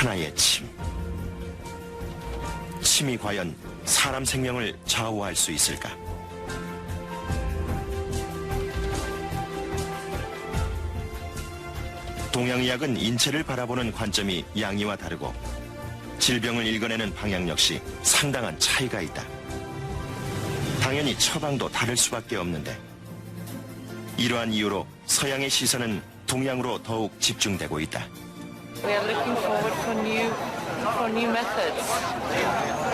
하나의 침. 침이 과연 사람 생명을 좌우할 수 있을까? 동양의학은 인체를 바라보는 관점이 양이와 다르고 질병을 읽어내는 방향 역시 상당한 차이가 있다. 당연히 처방도 다를 수밖에 없는데 이러한 이유로 서양의 시선은 동양으로 더욱 집중되고 있다. We are looking forward for new methods.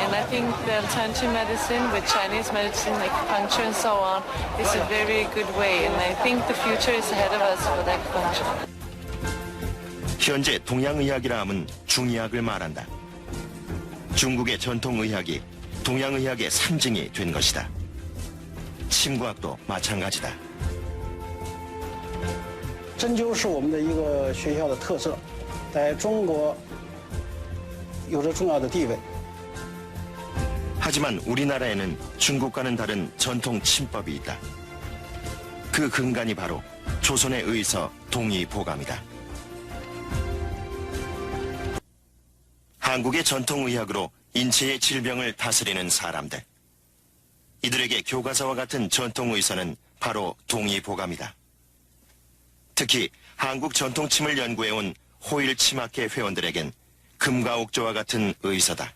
And I think the alternative medicine with Chinese medicine, acupuncture and so on, is a very good way. And I think the future is ahead of us with acupuncture. 현재 동양의학이라 함은 중의학을 말한다. 중국의 전통의학이 동양의학의 상징이 된 것이다. 침구학도 마찬가지다. 针灸是我们的一个学校的特色，在中国有着重要的地位。 하지만 우리나라에는 중국과는 다른 전통 침법이 있다. 그 근간이 바로 조선의 의서 동의보감이다. 한국의 전통의학으로 인체의 질병을 다스리는 사람들. 이들에게 교과서와 같은 전통의서는 바로 동의보감이다. 특히 한국 전통침을 연구해온 호일침학회 회원들에겐 금과옥조와 같은 의서다.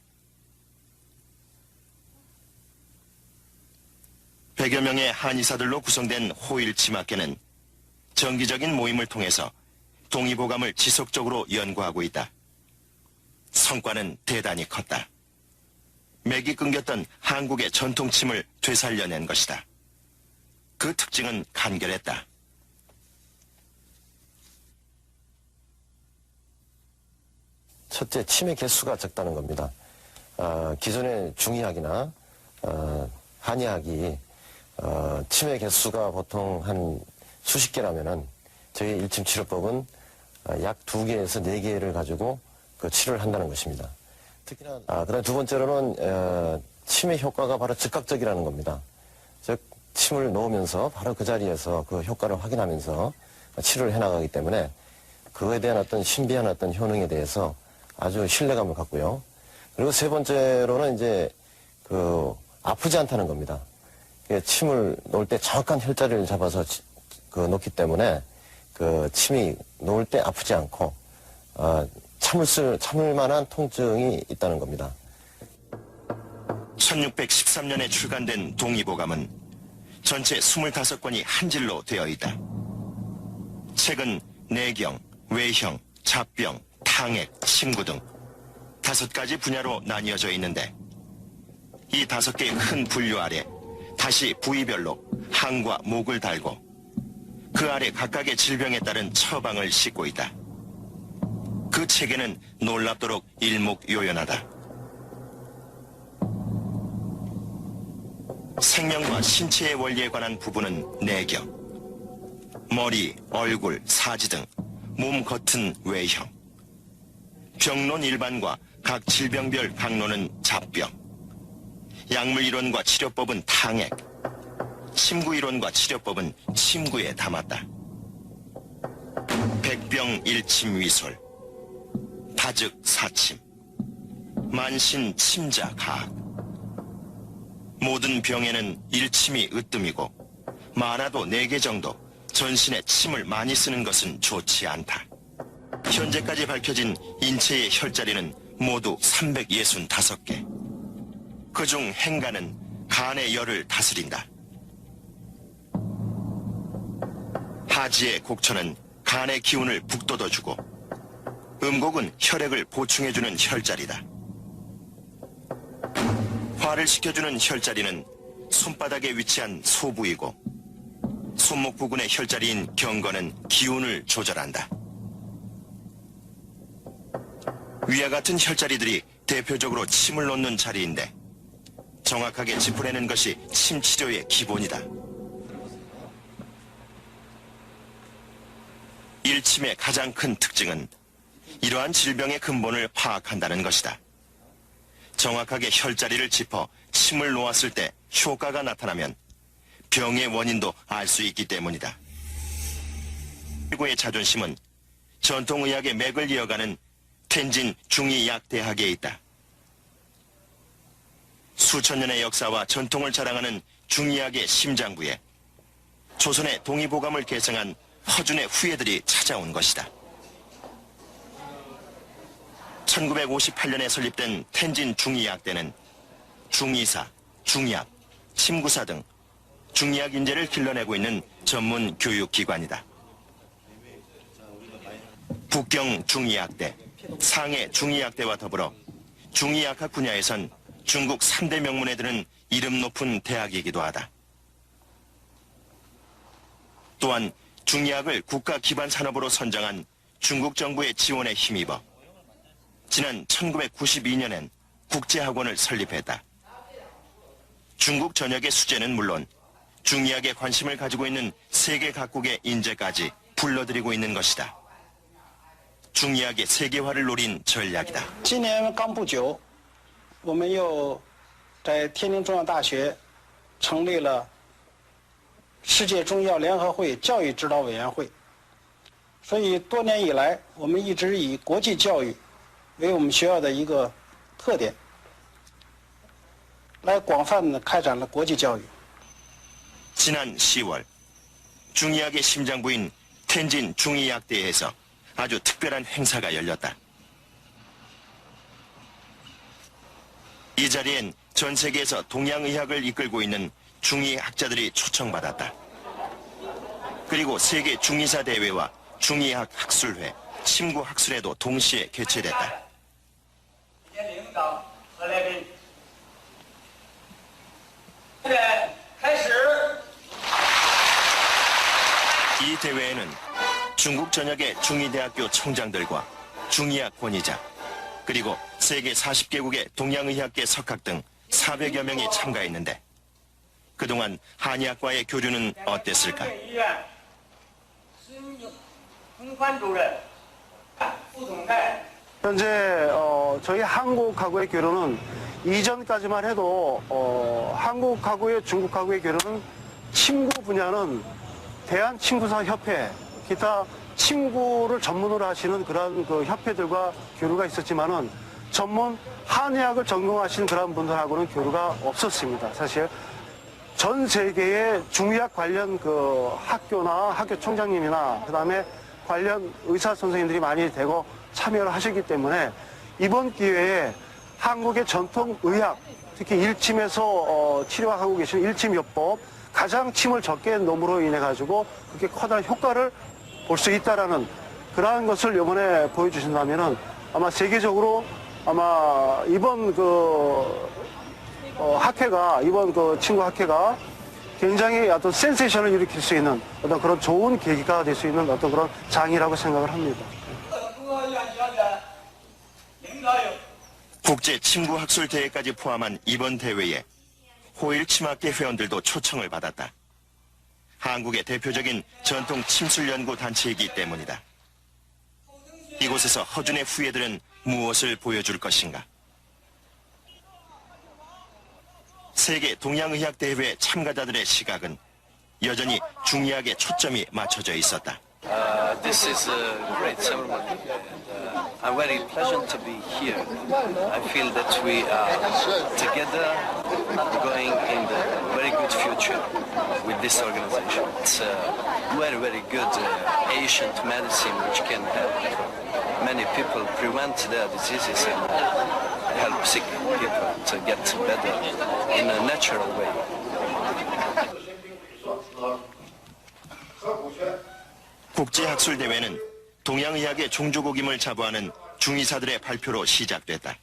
100여 명의 한의사들로 구성된 호일침학회는 정기적인 모임을 통해서 동의보감을 지속적으로 연구하고 있다. 성과는 대단히 컸다. 맥이 끊겼던 한국의 전통침을 되살려낸 것이다. 그 특징은 간결했다. 첫째, 침의 개수가 적다는 겁니다. 기존의 중의학이나 한의학이 침의 개수가 보통 한 수십 개라면은 저희 일침치료법은 약 2개에서 4개를 가지고 그 치료를 한다는 것입니다. 특히나 그다음 두 번째로는 침의 효과가 바로 즉각적이라는 겁니다. 즉 침을 놓으면서 바로 그 자리에서 그 효과를 확인하면서 치료를 해나가기 때문에 그거에 대한 어떤 신비한 어떤 효능에 대해서 아주 신뢰감을 갖고요. 그리고 세 번째로는 이제 그 아프지 않다는 겁니다. 침을 놓을 때 정확한 혈자리를 잡아서 놓기 때문에 그 침이 놓을 때 아프지 않고 참을 만한 통증이 있다는 겁니다. 1613년에 출간된 동의보감은 전체 25권이 한 질로 되어 있다. 책은 내경, 외형, 잡병, 탕액, 침구 등 5가지 분야로 나뉘어져 있는데 이 5개의 큰 분류 아래 다시 부위별로 항과 목을 달고 그 아래 각각의 질병에 따른 처방을 싣고 있다. 그 책에는 놀랍도록 일목요연하다. 생명과 신체의 원리에 관한 부분은 내경, 머리, 얼굴, 사지 등 몸 겉은 외형, 병론 일반과 각 질병별 강론은 잡병, 약물 이론과 치료법은 탕액, 침구 이론과 치료법은 침구에 담았다. 백병 일침위솔, 다즉 사침, 만신 침자 가학. 모든 병에는 일침이 으뜸이고 많아도 4개 정도 전신에 침을 많이 쓰는 것은 좋지 않다. 현재까지 밝혀진 인체의 혈자리는 모두 365개. 그중 행간은 간의 열을 다스린다. 하지의 곡천은 간의 기운을 북돋워주고 음곡은 혈액을 보충해주는 혈자리다. 화를 식혀주는 혈자리는 손바닥에 위치한 소부이고 손목 부근의 혈자리인 경건은 기운을 조절한다. 위와 같은 혈자리들이 대표적으로 침을 놓는 자리인데 정확하게 짚어내는 것이 침치료의 기본이다. 일침의 가장 큰 특징은 이러한 질병의 근본을 파악한다는 것이다. 정확하게 혈자리를 짚어 침을 놓았을 때 효과가 나타나면 병의 원인도 알 수 있기 때문이다. 최고의 자존심은 전통의학의 맥을 이어가는 텐진 중의약대학에 있다. 수천 년의 역사와 전통을 자랑하는 중의학의 심장부에 조선의 동의보감을 계승한 허준의 후예들이 찾아온 것이다. 1958년에 설립된 텐진 중의학대는 중의사, 중의학, 침구사 등 중의학 인재를 길러내고 있는 전문 교육기관이다. 북경 중의학대, 상해 중의학대와 더불어 중의학학 분야에선 중국 3대 명문에 드는 이름 높은 대학이기도 하다. 또한 중의학을 국가 기반 산업으로 선정한 중국 정부의 지원에 힘입어 지난 1992년엔 국제학원을 설립했다. 중국 전역의 수재는 물론 중의학에 관심을 가지고 있는 세계 각국의 인재까지 불러들이고 있는 것이다. 중의학의 세계화를 노린 전략이다. 今年刚不久，我们又在天津中央大学成立了世界中医药联合会教育指导委员会。所以多年以来，我们一直以国际教育为我们学校的一个特点，来广泛地开展了国际教育。 지난 10월 중의학의 심장부인 텐진 중의학대에서 아주 특별한 행사가 열렸다. 이 자리엔 전 세계에서 동양의학을 이끌고 있는 중의학자들이 초청받았다. 그리고 세계 중의사 대회와 중의학 학술회, 침구학술회도 동시에 개최됐다. 이 대회에는 중국 전역의 중의대학교 총장들과 중의학 권위자, 그리고 세계 40개국의 동양의학계 석학 등 400여 명이 참가했는데 그동안 한의학과의 교류는 어땠을까? 현재 저희 한국하고의 교류는 이전까지만 해도 한국하고의 중국하고의 교류는 침구 분야는 대한침구사협회, 기타 침구를 전문으로 하시는 그런 그 협회들과 교류가 있었지만은 전문 한의학을 전공하시는 그런 분들하고는 교류가 없었습니다. 사실 전 세계의 중의학 관련 그 학교나 학교 총장님이나 그다음에 관련 의사 선생님들이 많이 되고 참여를 하셨기 때문에 이번 기회에 한국의 전통 의학, 특히 일침에서 치료하고 계신 일침요법, 가장 침을 적게 놈으로 인해 가지고 그렇게 커다란 효과를 볼 수 있다라는 그러한 것을 이번에 보여주신다면은 아마 세계적으로 아마 이번 학회가 이번 친구 학회가 굉장히 어떤 센세이션을 일으킬 수 있는 어떤 그런 좋은 계기가 될 수 있는 어떤 그런 장이라고 생각을 합니다. 국제 침구 학술 대회까지 포함한 이번 대회에 호일 침학계 회원들도 초청을 받았다. 한국의 대표적인 전통 침술 연구 단체이기 때문이다. 이곳에서 허준의 후예들은 무엇을 보여줄 것인가? 세계 동양의학 대회 참가자들의 시각은 여전히 중의학에 초점이 맞춰져 있었다. This is a great ceremony, and I'm very pleasant to be here. I feel that we are together going in the very good future with this organization. It's a very, very good ancient medicine which can help many people prevent their diseases and help sick people to get better in a natural way. 국제학술대회는 동양의학의 종주국임을 자부하는 중의사들의 발표로 시작됐다.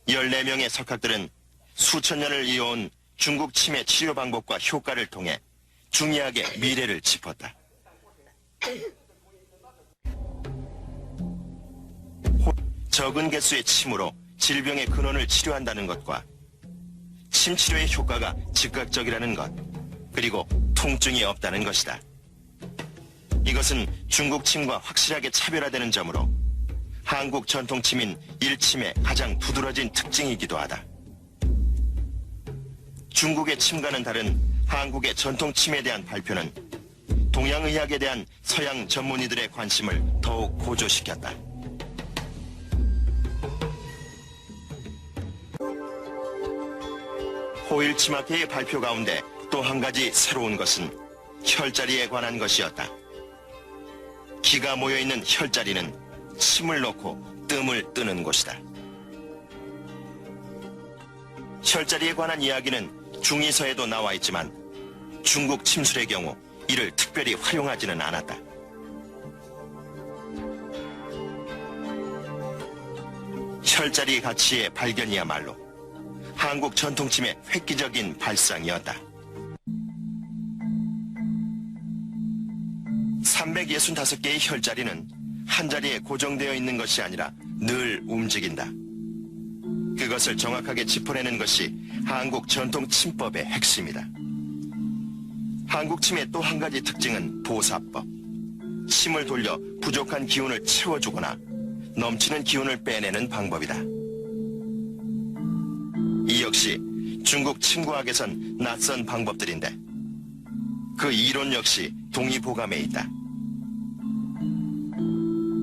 14명의 석학들은 수천 년을 이어온 중국 치매 치료 방법과 효과를 통해 중의학의 미래를 짚었다. 적은 개수의 침으로 질병의 근원을 치료한다는 것과 침 치료의 효과가 즉각적이라는 것, 그리고 통증이 없다는 것이다. 이것은 중국 침과 확실하게 차별화되는 점으로 한국 전통침인 일침의 가장 두드러진 특징이기도 하다. 중국의 침과는 다른 한국의 전통침에 대한 발표는 동양의학에 대한 서양 전문의들의 관심을 더욱 고조시켰다. 호일치마케의 발표 가운데 또 한 가지 새로운 것은 혈자리에 관한 것이었다. 기가 모여있는 혈자리는 침을 놓고 뜸을 뜨는 곳이다. 혈자리에 관한 이야기는 중의서에도 나와 있지만 중국 침술의 경우 이를 특별히 활용하지는 않았다. 혈자리 가치의 발견이야말로 한국 전통침의 획기적인 발상이었다. 365개의 혈자리는 한 자리에 고정되어 있는 것이 아니라 늘 움직인다. 그것을 정확하게 짚어내는 것이 한국 전통 침법의 핵심이다. 한국 침의 또 한 가지 특징은 보사법. 침을 돌려 부족한 기운을 채워주거나 넘치는 기운을 빼내는 방법이다. 이 역시 중국 침구학에선 낯선 방법들인데 그 이론 역시 동의보감에 있다.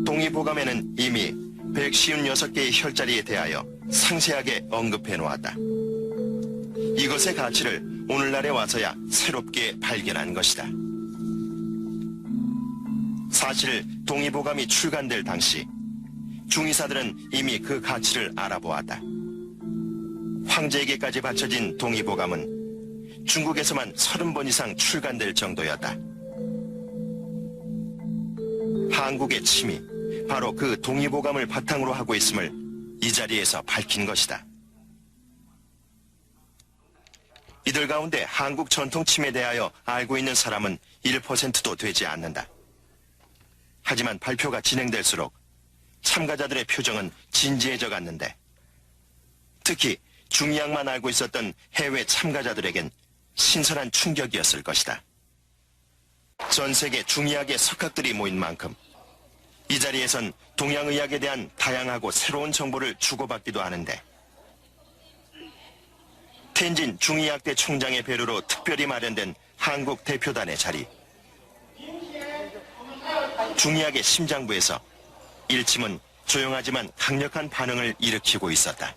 동의보감에는 이미 156개의 혈자리에 대하여 상세하게 언급해 놓았다. 이것의 가치를 오늘날에 와서야 새롭게 발견한 것이다. 사실 동의보감이 출간될 당시 중의사들은 이미 그 가치를 알아보았다. 황제에게까지 바쳐진 동의보감은 중국에서만 30번 이상 출간될 정도였다. 한국의 침이 바로 그 동의보감을 바탕으로 하고 있음을 이 자리에서 밝힌 것이다. 이들 가운데 한국 전통 침에 대하여 알고 있는 사람은 1%도 되지 않는다. 하지만 발표가 진행될수록 참가자들의 표정은 진지해져 갔는데 특히 중의학만 알고 있었던 해외 참가자들에겐 신선한 충격이었을 것이다. 전 세계 중의학의 석학들이 모인 만큼 이 자리에선 동양의학에 대한 다양하고 새로운 정보를 주고받기도 하는데 텐진 중의학대 총장의 배려로 특별히 마련된 한국 대표단의 자리. 중의학의 심장부에서 일침은 조용하지만 강력한 반응을 일으키고 있었다.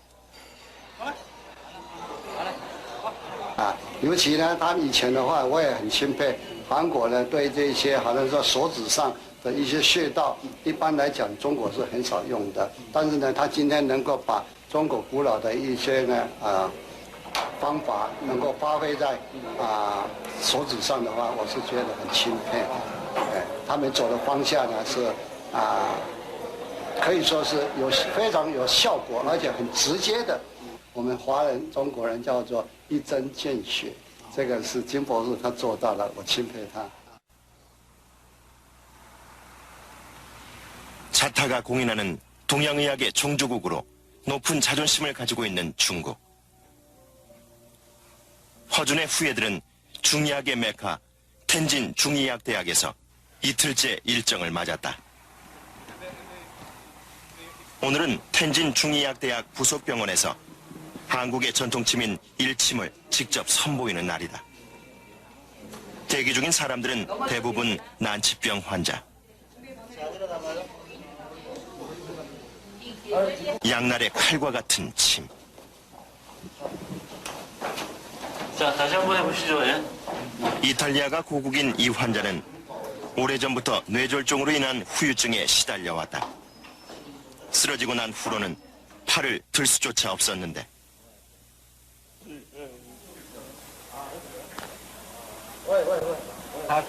尤其呢，他们以前的话，我也很钦佩韩国呢，对这些好像说手指上的一些穴道，一般来讲中国是很少用的。但是呢，他今天能够把中国古老的一些呢方法能够发挥在手指上的话，我是觉得很钦佩。他们走的方向呢是可以说是非常有效果，而且很直接的。我们华人、中国人叫做一针见血，这个是金博士他做到了，我钦佩他。 자타가 공인하는 동양의학의 종주국으로 높은 자존심을 가지고 있는 중국. 허준의 후예들은 중의학의 메카 텐진 중의학대학에서 이틀째 일정을 맞았다. 오늘은 텐진 중의학대학 부속병원에서 한국의 전통침인 일침을 직접 선보이는 날이다. 대기 중인 사람들은 대부분 난치병 환자. 양날의 칼과 같은 침. 자, 다시 한번 해보시죠. 예. 이탈리아가 고국인 이 환자는 오래전부터 뇌졸중으로 인한 후유증에 시달려왔다. 쓰러지고 난 후로는 팔을 들 수조차 없었는데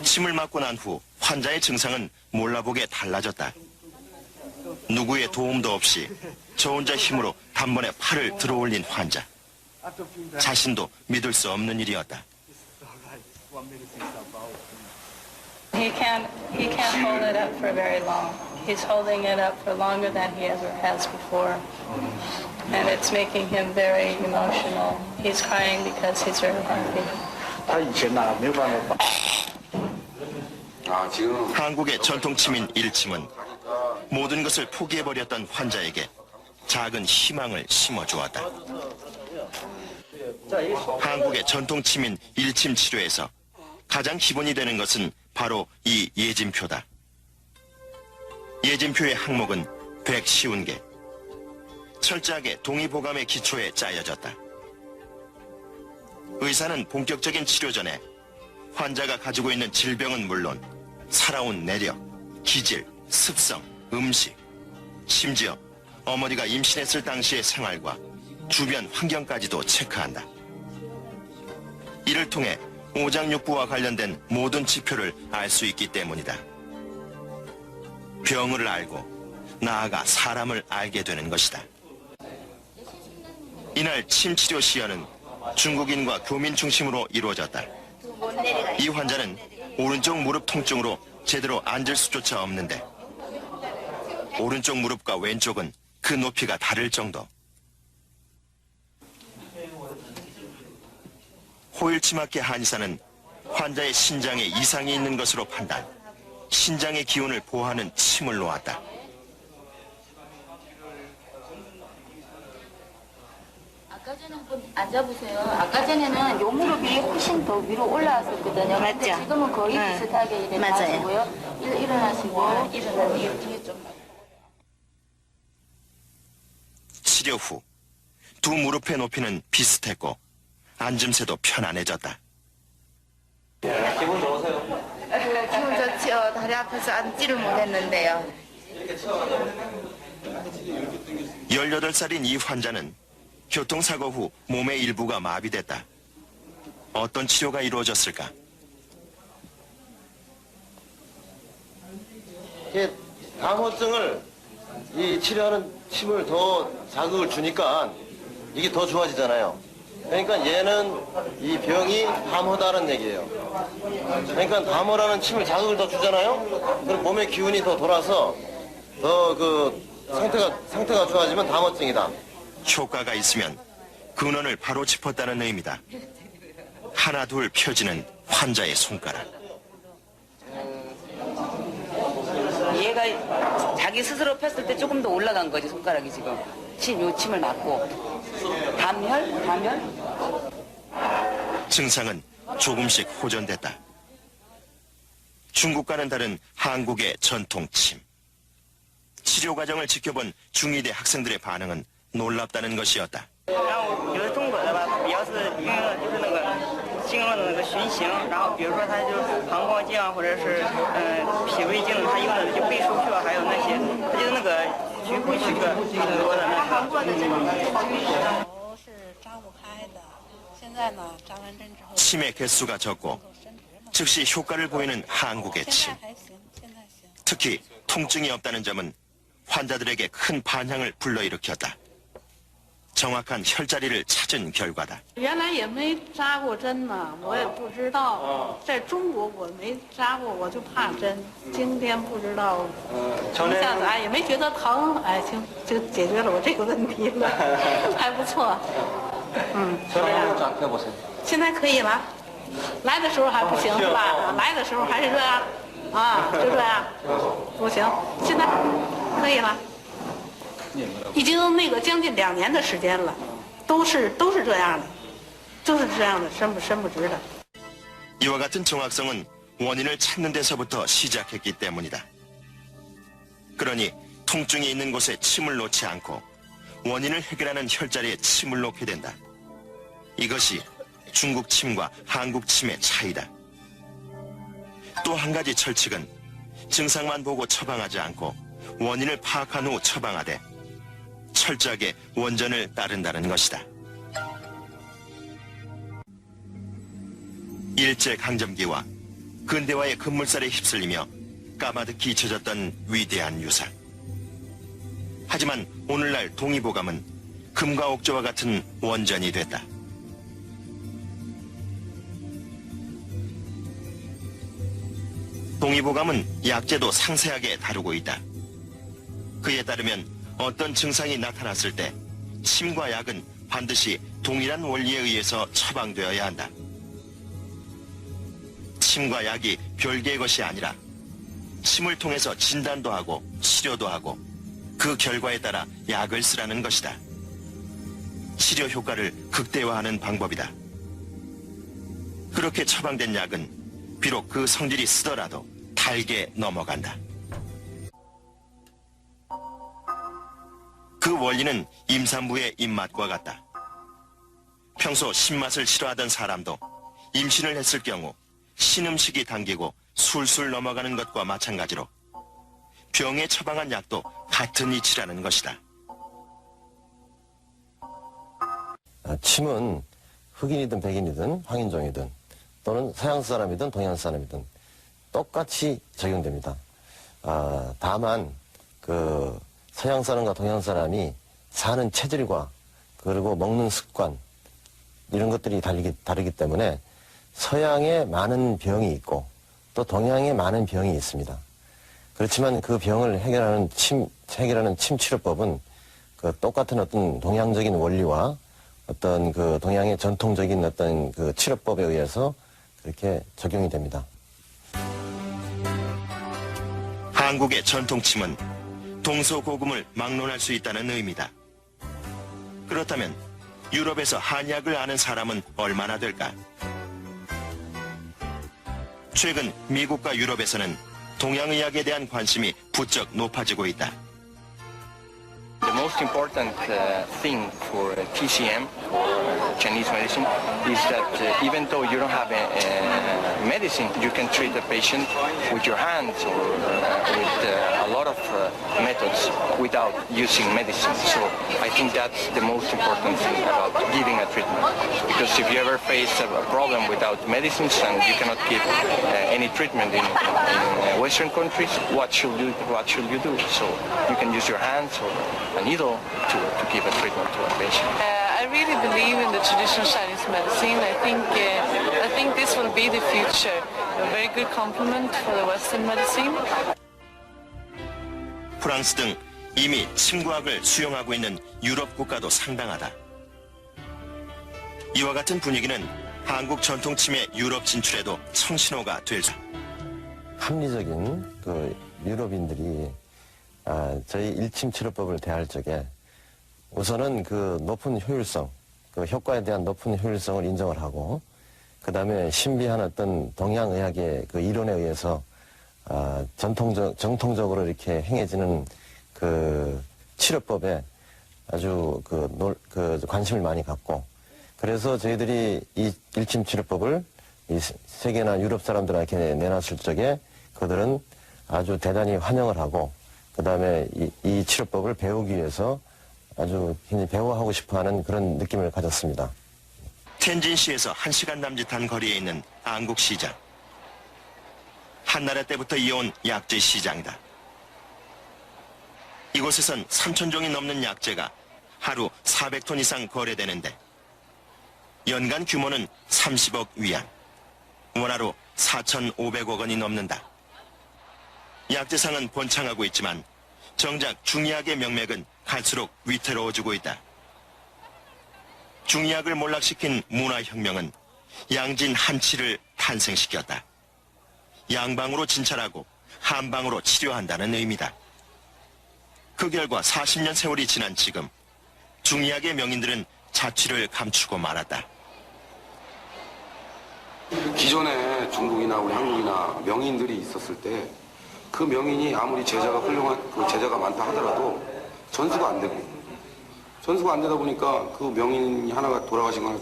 침을 맞고 난 후 환자의 증상은 몰라보게 달라졌다. 누구의 도움도 없이 저 혼자 힘으로 단번에 팔을 들어올린 환자. 자신도 믿을 수 없는 일이었다. He can't hold it up for very long. He's holding it up for longer than he ever has before. And it's making him very emotional. He's crying because he's very happy. 他以前没有办法。 한국의 전통침인 일침은 모든 것을 포기해버렸던 환자에게 작은 희망을 심어주었다. 한국의 전통침인 일침 치료에서 가장 기본이 되는 것은 바로 이 예진표다. 예진표의 항목은 150개. 철저하게 동의보감의 기초에 짜여졌다. 의사는 본격적인 치료 전에 환자가 가지고 있는 질병은 물론 살아온 내력, 기질, 습성, 음식, 심지어 어머니가 임신했을 당시의 생활과 주변 환경까지도 체크한다. 이를 통해 오장육부와 관련된 모든 지표를 알 수 있기 때문이다. 병을 알고 나아가 사람을 알게 되는 것이다. 이날 침치료 시연은 중국인과 교민 중심으로 이루어졌다. 이 환자는 오른쪽 무릎 통증으로 제대로 앉을 수조차 없는데 오른쪽 무릎과 왼쪽은 그 높이가 다를 정도. 호일치마케 한의사는 환자의 신장에 이상이 있는 것으로 판단, 신장의 기운을 보호하는 침을 놓았다. 아까 전에 한번 앉아보세요. 아까 전에는 요 무릎이 훨씬 더 위로 올라왔었거든요. 맞죠? 근데 지금은 거의 응. 비슷하게 이렇게 맞아요. 하시고요. 일어나시고 일어나시고 뒤에 좀. 치료 후 두 무릎의 높이는 비슷했고 앉음새도 편안해졌다. 기분 좋지요. 다리 아파서 앉지를 못했는데요. 18살인 이 환자는 교통사고 후 몸의 일부가 마비됐다. 어떤 치료가 이루어졌을까? 감호증을 이 치료하는 침을 더 자극을 주니까 이게 더 좋아지잖아요. 그러니까 얘는 이 병이 감호다는 얘기예요. 그러니까 감호라는 침을 자극을 더 주잖아요. 그럼 몸의 기운이 더 돌아서 더 그 상태가 좋아지면 감호증이다. 효과가 있으면 근원을 바로 짚었다는 의미다. 하나 둘 펴지는 환자의 손가락. 얘가 자기 스스로 폈을 때 조금 더 올라간 거지, 손가락이 지금. 요 침을 맞고. 담혈? 증상은 조금씩 호전됐다. 중국과는 다른 한국의 전통침. 치료 과정을 지켜본 중이대 학생들의 반응은 놀랍다는 것이었다. 然后有的中国的吧，它比较是运用的就是那个经络的那个循行，然后比如说它就是膀胱经啊，或者是脾胃经，它用的就背腧穴，还有那些，它就是那个局部区穴很多的那个。头是张不开的，现在呢扎完针之后， 침의 개수가 적고 즉시 효과를 보이는 한국의 现 침. 在还行，现在行。 특히 통증이 없다는 점은 환자들에게 큰 반향을 불러일으켰다. 정확한 혈자리를 찾은 결과다. 原来也没扎过针呢，我也不知道。在中国我没扎过，我就怕针。今天不知道，一下子哎也没觉得疼，哎行，就解决了我这个问题了，还不错。现在可以了。来的时候还不行是吧？来的时候还是这样，啊，就这样，不行。现在可以了。 已经那个将近2年的时间了，都是这样的，就是这样的，伸不直的。 이와 같은 정확성은 원인을 찾는 데서부터 시작했기 때문이다. 그러니 통증이 있는 곳에 침을 놓지 않고 원인을 해결하는 혈자리에 침을 놓게 된다. 이것이 중국 침과 한국 침의 차이다. 또 한 가지 철칙은 증상만 보고 처방하지 않고 원인을 파악한 후 처방하되 철저하게 원전을 따른다는 것이다. 일제강점기와 근대화의 급물살에 휩쓸리며 까마득히 잊혀졌던 위대한 유산. 하지만 오늘날 동의보감은 금과 옥조와 같은 원전이 됐다. 동의보감은 약제도 상세하게 다루고 있다. 그에 따르면 어떤 증상이 나타났을 때 침과 약은 반드시 동일한 원리에 의해서 처방되어야 한다. 침과 약이 별개의 것이 아니라 침을 통해서 진단도 하고 치료도 하고 그 결과에 따라 약을 쓰라는 것이다. 치료 효과를 극대화하는 방법이다. 그렇게 처방된 약은 비록 그 성질이 쓰더라도 달게 넘어간다. 그 원리는 임산부의 입맛과 같다. 평소 신맛을 싫어하던 사람도 임신을 했을 경우 신음식이 당기고 술술 넘어가는 것과 마찬가지로 병에 처방한 약도 같은 이치라는 것이다. 침은 흑인이든 백인이든 황인종이든 또는 서양 사람이든 동양 사람이든 똑같이 적용됩니다. 다만 그 서양 사람과 동양 사람이 사는 체질과 그리고 먹는 습관 이런 것들이 다르기 때문에 서양에 많은 병이 있고 또 동양에 많은 병이 있습니다. 그렇지만 그 병을 해결하는 침 치료법은 그 똑같은 어떤 동양적인 원리와 어떤 그 동양의 전통적인 어떤 그 치료법에 의해서 그렇게 적용이 됩니다. 한국의 전통침은 동서고금을 막론할 수 있다는 의미다. 그렇다면 유럽에서 한약을 아는 사람은 얼마나 될까? 최근 미국과 유럽에서는 동양의학에 대한 관심이 부쩍 높아지고 있다. The most important thing for TCM, for Chinese medicine, is that even though you don't have a medicine, you can treat a patient with your hands or with a lot of methods without using medicine. So I think that's the most important thing about giving a treatment. Because if you ever face a problem without medicines and you cannot give any treatment in Western countries, what should you do? So you can use your hands or a needle to give a treatment to a patient. I really believe in the traditional Chinese medicine. I think this will be the future. A very good complement for the Western medicine. 프랑스 등 이미 침구학을 수용하고 있는 유럽 국가도 상당하다. 이와 같은 분위기는 한국 전통침의 유럽 진출에도 청신호가 될 수. 합리적인 그 유럽인들이 저희 일침 치료법을 대할 적에 우선은 그 높은 효율성, 그 효과에 대한 높은 효율성을 인정을 하고 그 다음에 신비한 어떤 동양의학의 그 이론에 의해서 정통적으로 이렇게 행해지는 그 치료법에 아주 그 관심을 많이 갖고 그래서 저희들이 이 일침 치료법을 이 세계나 유럽 사람들한테 내놨을 적에 그들은 아주 대단히 환영을 하고 그 다음에 이 치료법을 배우기 위해서 아주 굉장히 배워하고 싶어하는 그런 느낌을 가졌습니다. 텐진시에서 1시간 남짓한 거리에 있는 안국시장. 한나라 때부터 이어온 약재 시장이다. 이곳에선 3,000종이 넘는 약재가 하루 400톤 이상 거래되는데 연간 규모는 30억 위안, 원화로 4,500억 원이 넘는다. 약재상은 번창하고 있지만 정작 중의학의 명맥은 갈수록 위태로워지고 있다. 중의학을 몰락시킨 문화혁명은 양진 한치를 탄생시켰다. 양방으로 진찰하고 한방으로 치료한다는 의미다. 그 결과 40년 세월이 지난 지금 중의학의 명인들은 자취를 감추고 말았다. 기존에 중국이나 우리 한국이나 명인들이 있었을 때 그 명인이 아무리 제자가 많다 하더라도 전수가 안 되고 전수가 안 되다 보니까 그 명인이 하나가 돌아가신 거나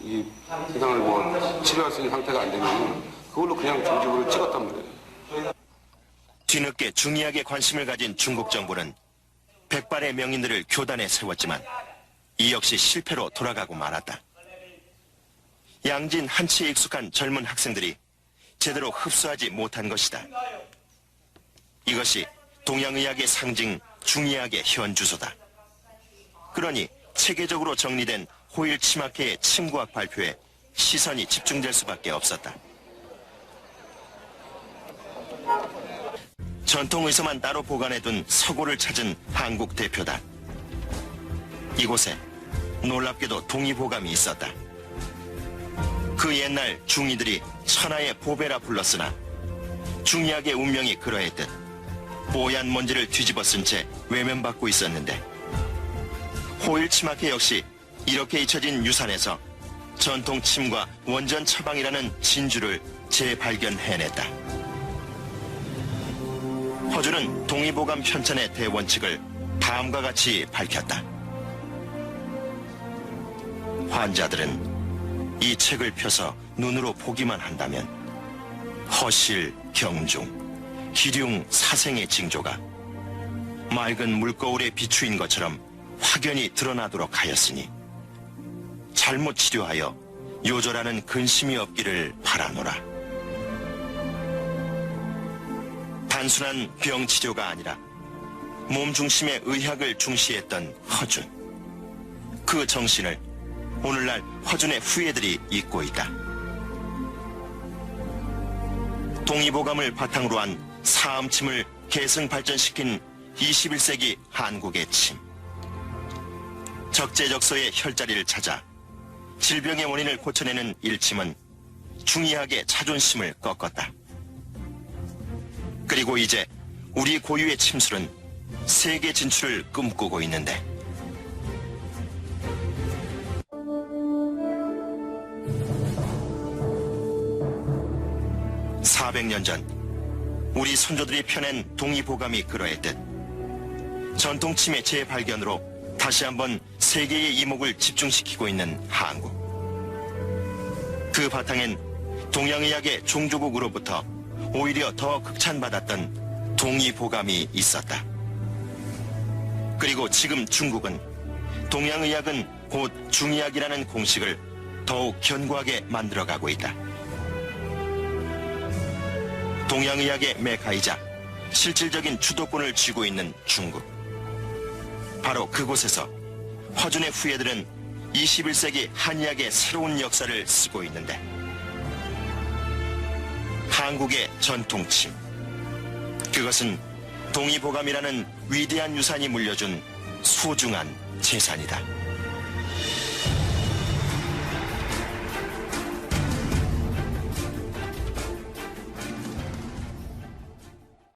이 세상을 뭐 치료할 수 있는 상태가 안 되면 그걸로 그냥 종지부를 찍었단 말이에요. 뒤늦게 중의학에 관심을 가진 중국 정부는 백발의 명인들을 교단에 세웠지만 이 역시 실패로 돌아가고 말았다. 양진 한치에 익숙한 젊은 학생들이 제대로 흡수하지 못한 것이다. 이것이 동양의학의 상징 중의학의 현주소다. 그러니 체계적으로 정리된 호일치마케의 침구학 발표에 시선이 집중될 수밖에 없었다. 전통의서만 따로 보관해둔 서고를 찾은 한국 대표단. 이곳에 놀랍게도 동의보감이 있었다. 그 옛날 중이들이 천하의 보배라 불렀으나 중의학의 운명이 그러했듯 뽀얀 먼지를 뒤집어 쓴 채 외면받고 있었는데 호일치마케 역시 이렇게 잊혀진 유산에서 전통침과 원전 처방이라는 진주를 재발견해냈다. 허준은 동의보감 편찬의 대원칙을 다음과 같이 밝혔다. 환자들은 이 책을 펴서 눈으로 보기만 한다면 허실, 경중, 기륭, 사생의 징조가 맑은 물거울에 비추인 것처럼 확연히 드러나도록 하였으니 잘못 치료하여 요절하는 근심이 없기를 바라노라. 단순한 병 치료가 아니라 몸 중심의 의학을 중시했던 허준. 그 정신을 오늘날 허준의 후예들이 잇고 있다. 동의보감을 바탕으로 한 사암침을 계승 발전시킨 21세기 한국의 침. 적재적소의 혈자리를 찾아 질병의 원인을 고쳐내는 일침은 중의학의 자존심을 꺾었다. 그리고 이제 우리 고유의 침술은 세계 진출을 꿈꾸고 있는데, (400년) 전 우리 선조들이 펴낸 동의보감이 그러했듯 전통침의 재발견으로 다시 한번 세계의 이목을 집중시키고 있는 한국. 그 바탕엔 동양의학의 종조국으로부터 오히려 더 극찬받았던 동의보감이 있었다. 그리고 지금 중국은 동양의학은 곧 중의학이라는 공식을 더욱 견고하게 만들어가고 있다. 동양의학의 메카이자 실질적인 주도권을 쥐고 있는 중국. 바로 그곳에서 허준의 후예들은 21세기 한의학의 새로운 역사를 쓰고 있는데, 한국의 전통침, 그것은 동의보감이라는 위대한 유산이 물려준 소중한 재산이다.